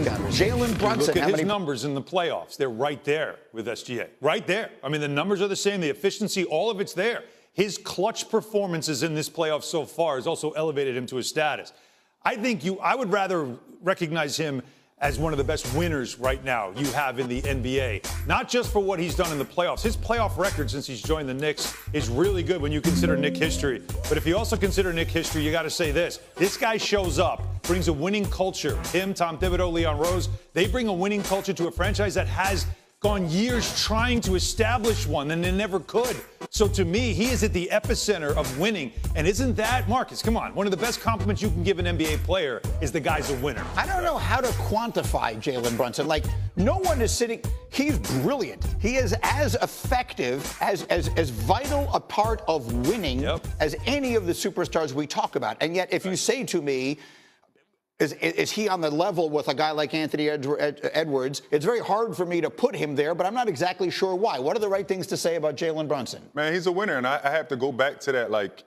conversation. Jalen Brunson. Look at his numbers in the playoffs. They're right there with SGA. Right there. I mean, the numbers are the same. The efficiency, all of it's there. His clutch performances in this playoff so far has also elevated him to his status. I would rather recognize him as one of the best winners right now you have in the NBA. Not just for what he's done in the playoffs. His playoff record since he's joined the Knicks is really good when you consider Knick history. But if you also consider Knick history, you got to say this. This guy shows up, brings a winning culture. Him, Tom Thibodeau, Leon Rose, they bring a winning culture to a franchise that has gone years trying to establish one, and they never could. So to me, he is at the epicenter of winning. And isn't that, Marcus, come on, one of the best compliments you can give an NBA player is the guy's a winner. I don't know how to quantify Jalen Brunson. Like, no one is sitting, he's brilliant. He is as effective, as vital a part of winning as any of the superstars we talk about. And yet, if you say to me, is he on the level with a guy like Anthony Edwards? It's very hard for me to put him there, but I'm not exactly sure why. What are the right things to say about Jalen Brunson? Man, he's a winner, and I have to go back to that. Like,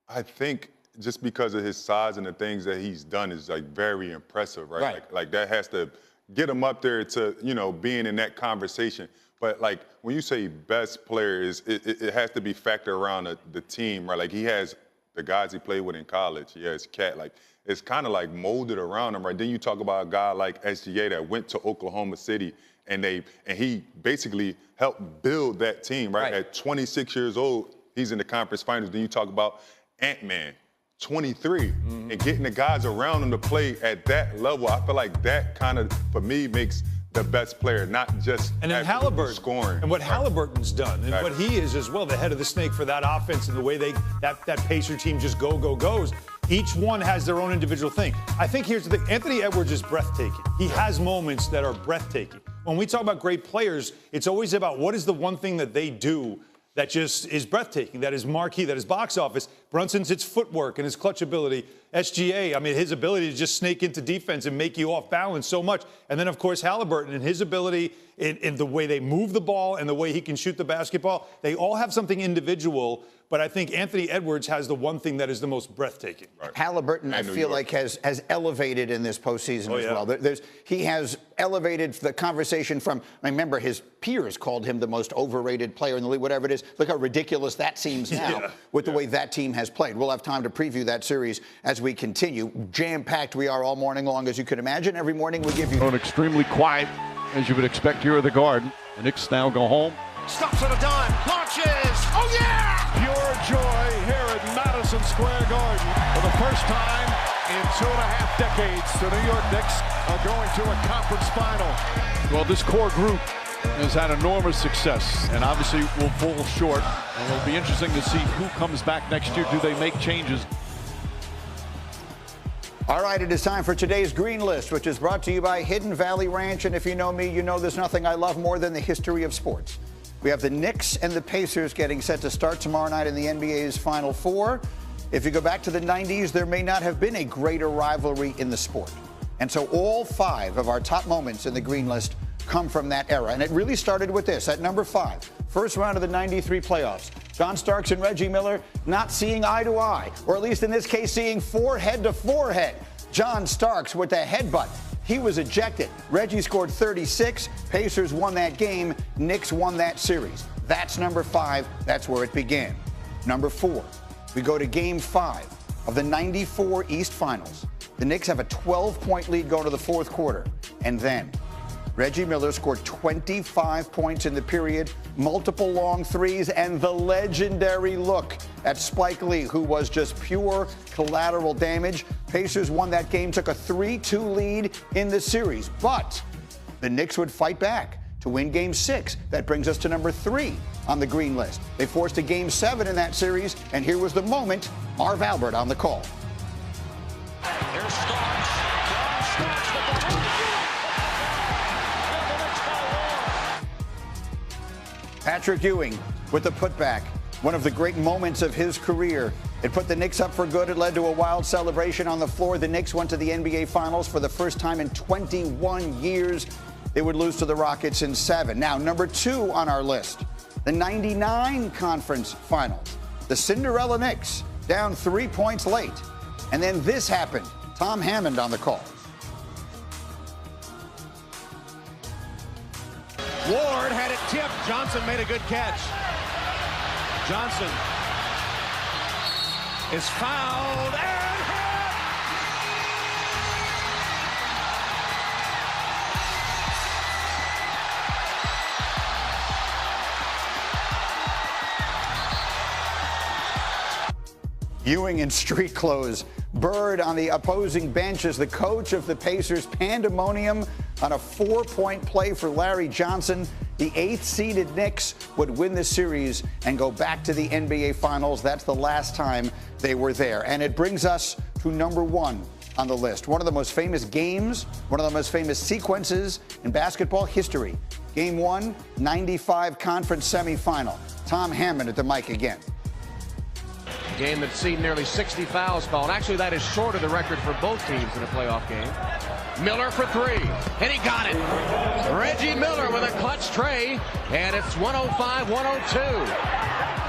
I think just because of his size and the things that he's done is, like, very impressive, right? Like that has to get him up there to, you know, being in that conversation. But, like, when you say best player, it has to be factored around the team, right? Like, he has the guys he played with in college. He has KAT, like, it's kind of like molded around him, right? Then you talk about a guy like SGA that went to Oklahoma City, and he basically helped build that team, right? At 26 years old, he's in the conference finals. Then you talk about Ant-Man, 23, and getting the guys around him to play at that level. I feel like that kind of, for me, makes the best player, not just and then Halliburton scoring. And what Halliburton's done, and what he is as well, the head of the snake for that offense and the way that Pacer team just goes. Each one has their own individual thing. I think here's the thing. Anthony Edwards is breathtaking. He has moments that are breathtaking. When we talk about great players, it's always about what is the one thing that they do that just is breathtaking, that is marquee, that is box office. Brunson's its footwork and his clutch ability. SGA, I mean, his ability to just snake into defense and make you off balance so much. And then, of course, Halliburton and his ability in the way they move the ball and the way he can shoot the basketball. They all have something individual, but I think Anthony Edwards has the one thing that is the most breathtaking. Halliburton, I feel like, has elevated in this postseason as well. He has elevated the conversation from, I remember his peers called him the most overrated player in the league, whatever it is. Look how ridiculous that seems now with the way that team has played. We'll have time to preview that series as we continue. Jam-packed we are all morning long, as you can imagine. Every morning we give you... Extremely quiet, as you would expect here at the Garden. The Knicks now go home. Stops at a dime, launches, oh yeah! Pure joy here at Madison Square Garden. For the first time in 2.5 decades, the New York Knicks are going to a conference final. Well, this core group has had enormous success and obviously will fall short. And it'll be interesting to see who comes back next year. Do they make changes? All right, it is time for today's Green List, which is brought to you by Hidden Valley Ranch. And if you know me, you know there's nothing I love more than the history of sports. We have the Knicks and the Pacers getting set to start tomorrow night in the NBA's Final Four. If you go back to the 90s, there may not have been a greater rivalry in the sport. And so all 5 of our top moments in the Green List come from that era. And it really started with this. At number 5, first round of the 93 playoffs. John Starks and Reggie Miller not seeing eye to eye, or at least in this case, seeing forehead to forehead. John Starks with the headbutt. He was ejected. Reggie scored 36. Pacers won that game. Knicks won that series. That's number 5. That's where it began. Number 4, we go to Game 5 of the 94 East Finals. The Knicks have a 12-point lead going to the fourth quarter. And then Reggie Miller scored 25 points in the period, multiple long threes, and the legendary look at Spike Lee, who was just pure collateral damage. Pacers won that game, took a 3-2 lead in the series. But the Knicks would fight back to win Game 6. That brings us to number 3 on the Green List. They forced a Game 7 in that series, and here was the moment. Marv Albert on the call. Here's Starks. Starks with the Patrick Ewing with the putback. One of the great moments of his career. It put the Knicks up for good. It led to a wild celebration on the floor. The Knicks went to the NBA Finals for the first time in 21 years. They would lose to the Rockets in 7. Now, number 2 on our list, the 99 Conference Finals. The Cinderella Knicks down 3 points late. And then this happened. Tom Hammond on the call. Ward had it tipped. Johnson made a good catch. Johnson is fouled and hit. Ewing in street clothes. Bird on the opposing bench as the coach of the Pacers. Pandemonium on a 4-point play for Larry Johnson. The 8th-seeded Knicks would win the series and go back to the NBA Finals. That's the last time they were there. And it brings us to number 1 on the list. One of the most famous games, one of the most famous sequences in basketball history. Game 1, 95 conference semifinal. Tom Hammond at the mic again. Game that's seen nearly 60 fouls called. Actually, that is short of the record for both teams in a playoff game. Miller for 3, and he got it. Reggie Miller with a clutch tray, and it's 105-102.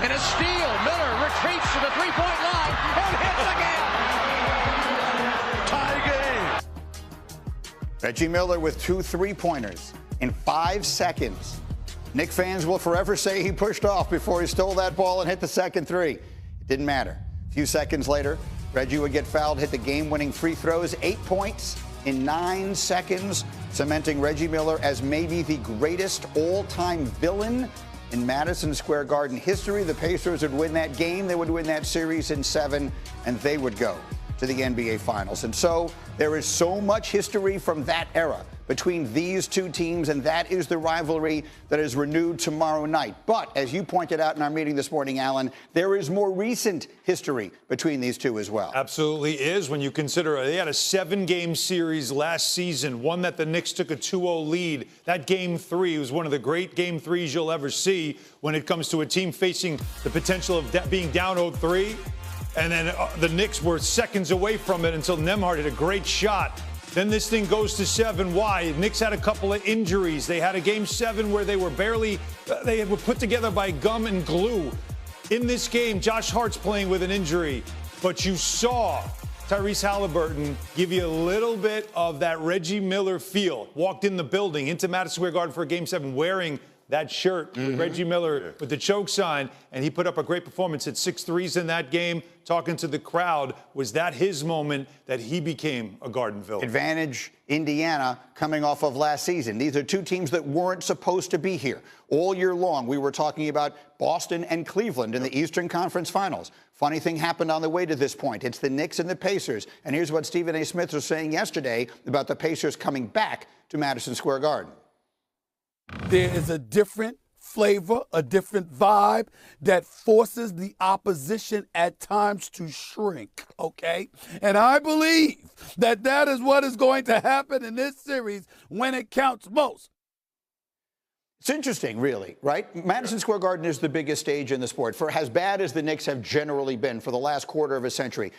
And a steal. Miller retreats to the three-point line and hits again. Tie game. Reggie Miller with 2 3-pointers in 5 seconds. Knick fans will forever say he pushed off before he stole that ball and hit the second 3. Didn't matter. A few seconds later, Reggie would get fouled, hit the game-winning free throws, 8 points in 9 seconds, cementing Reggie Miller as maybe the greatest all-time villain in Madison Square Garden history. The Pacers would win that game, they would win that series in 7, and they would go to the NBA Finals. And so there is so much history from that era between these two teams, and that is the rivalry that is renewed tomorrow night. But as you pointed out in our meeting this morning, Alan, there is more recent history between these two as well. Absolutely is, when you consider they had a 7-game series last season, one that the Knicks took a 2-0 lead. That Game 3 was one of the great Game 3s you'll ever see when it comes to a team facing the potential of being down 0-3. And then the Knicks were seconds away from it until Nembhard hit a great shot. Then this thing goes to 7. Why? Knicks had a couple of injuries. They had a Game 7 where they were they were put together by gum and glue. In this game, Josh Hart's playing with an injury. But you saw Tyrese Halliburton give you a little bit of that Reggie Miller feel. Walked in the building, into Madison Square Garden for a Game 7 wearing that shirt with Reggie Miller with the choke sign, and he put up a great performance at 6 threes in that game. Talking to the crowd, was that his moment that he became a Garden villain? Advantage Indiana coming off of last season. These are two teams that weren't supposed to be here. All year long, we were talking about Boston and Cleveland in the Eastern Conference Finals. Funny thing happened on the way to this point. It's the Knicks and the Pacers. And here's what Stephen A. Smith was saying yesterday about the Pacers coming back to Madison Square Garden. There is a different flavor, a different vibe that forces the opposition at times to shrink, okay? And I believe that that is what is going to happen in this series when it counts most. It's interesting, really, right? Madison Square Garden is the biggest stage in the sport. For as bad as the Knicks have generally been for the last quarter of a century,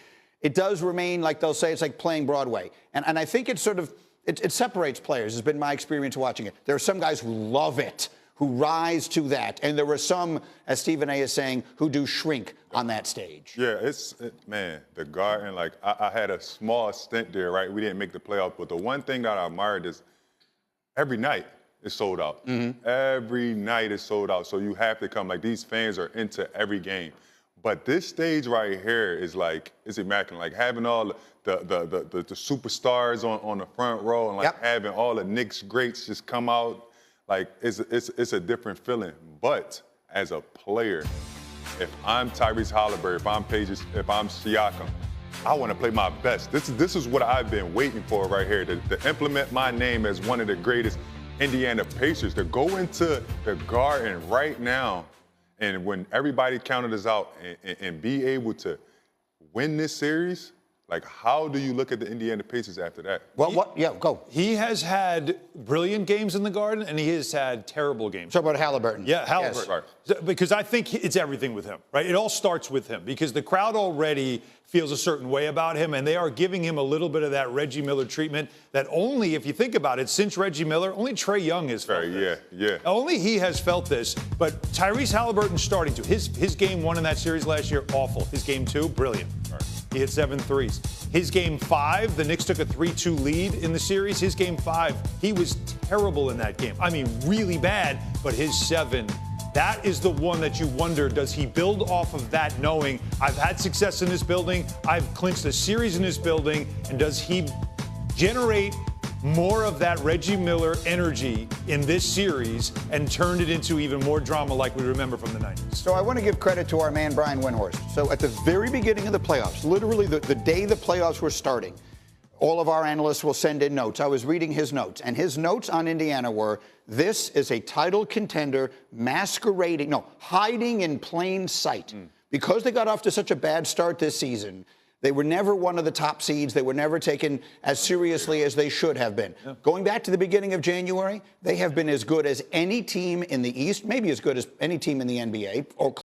it does remain, like they'll say, it's like playing Broadway. And I think it's sort of, it separates players, has been my experience watching it. There are some guys who love it, who rise to that. And there are some, as Stephen A. is saying, who do shrink on that stage. Yeah, man, the Garden, like, I had a small stint there, right? We didn't make the playoff, but the one thing that I admired is every night is sold out. Every night is sold out, so you have to come. Like, these fans are into every game. But this stage right here is like, it's immaculate. Like, having all the superstars on the front row and like having all the Knicks greats just come out, like it's a different feeling. But as a player, if I'm Tyrese Halliburton, if I'm Pages, if I'm Siakam, I want to play my best. This is what I've been waiting for right here, to implement my name as one of the greatest Indiana Pacers, to go into the Garden right now, and when everybody counted us out and be able to win this series. Like, how do you look at the Indiana Pacers after that? Well, yeah, go. He has had brilliant games in the Garden, and he has had terrible games. So about Halliburton. Yeah, Halliburton. Yes. Right. Because I think it's everything with him, right? It all starts with him, because the crowd already feels a certain way about him, and they are giving him a little bit of that Reggie Miller treatment that only, if you think about it, since Reggie Miller, only Trae Young has felt this. Yeah. Only he has felt this, but Tyrese Halliburton starting to. His game 1 in that series last year, awful. His game 2, brilliant. Right. He hit 7 threes. His game 5, the Knicks took a 3-2 lead in the series. His game 5, he was terrible in that game. I mean, really bad, but his 7, that is the one that you wonder, does he build off of that knowing I've had success in this building, I've clinched a series in this building, and does he generate more of that Reggie Miller energy in this series and turned it into even more drama like we remember from the 90s? So I want to give credit to our man, Brian Windhorst. So at the very beginning of the playoffs, literally the day the playoffs were starting, all of our analysts will send in notes. I was reading his notes, and his notes on Indiana were, this is a title contender hiding in plain sight. Because they got off to such a bad start this season, they were never one of the top seeds. They were never taken as seriously as they should have been. Yeah. Going back to the beginning of January, they have been as good as any team in the East, maybe as good as any team in the NBA, or